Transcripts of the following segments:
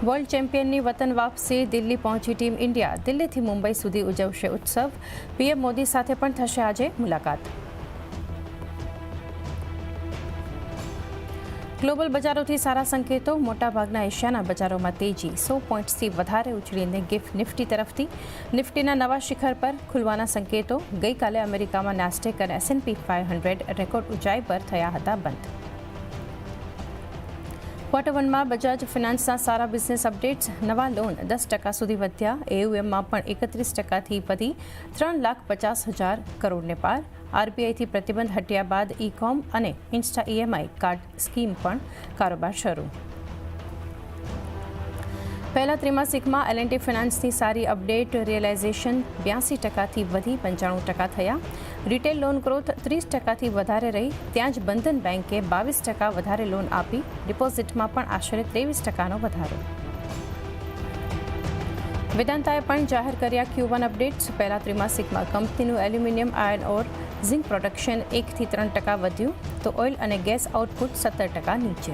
World ચેમ્પિયનની વતન વાપસી દિલ્હી પહોંચી team India દિલ્હીથી મુંબઈ સુધી ઉજવશે ઉત્સવ. પીએમ મોદી સાથે પણ થશે આજે મુલાકાત. ગ્લોબલ બજારોથી સારા સંકેતો. મોટાભાગના એશિયાના બજારોમાં તેજી. 100 પોઈન્ટ્સથી વધારે ઉછળીને ગિફ્ટ નિફ્ટી તરફથી. નિફ્ટીના નવા શિખર પર ખુલવાના સંકેતો. ગઈકાલે અમેરિકામાં નાસ્ટેક અને S&P 500 રેકોર્ડ ઊંચાઈ પર થયા હતા બંધ. ક્વાર્ટર 1માં બજાજ ફિનાન્સના સારા બિઝનેસ અપડેટ્સ. નવા લોન 10% સુધી વધ્યા. AUMમાં પણ 31%થી વધી 3,50,000 કરોડને પાર. RBIથી પ્રતિબંધ હટ્યા બાદ ઈ-કોમ અને ઇન્સ્ટા EMI કાર્ડ સ્કીમ પણ કારોબાર શરૂ. પહેલા ત્રિમાસિકમાં L&T ફિનાન્સની સારી અપડેટ. રિયલાઇઝેશન 82%થી વધી 95% થયા. રિટેલ લોન ગ્રોથ 30%થી વધારે રહી. ત્યાં જ બંધન બેંકે 22% વધારે લોન આપી. ડિપોઝિટમાં પણ આશરે 23%નો વધારો. વેદાંતાએ પણ જાહેર કર્યા Q1 અપડેટ્સ. પહેલા ત્રિમાસિકમાં કંપનીનું એલ્યુમિનિયમ આયર્ન ઓર ઝિંક પ્રોડક્શન 1થી 3% વધ્યું તો ઓઇલ અને ગેસ આઉટપુટ 17% નીચે.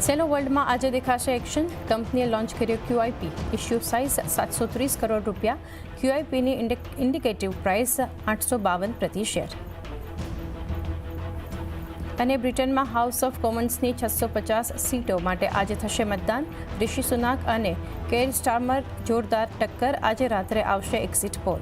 સેલો વર્લ્ડમાં આજે દેખાશે એક્શન. કંપનીએ લોન્ચ કર્યો QIP. Issue size ₹730 crore. QIPની ઇન્ડિકેટિવ પ્રાઇસ 852 પ્રતિ શેર. અને બ્રિટનમાં હાઉસ ઓફ કોમન્સની 650 સીટો માટે આજે થશે મતદાન. રિશી સુનાક અને કેર સ્ટાર્મર જોરદાર ટક્કર. આજે રાત્રે આવશે એક્ઝિટ પોલ.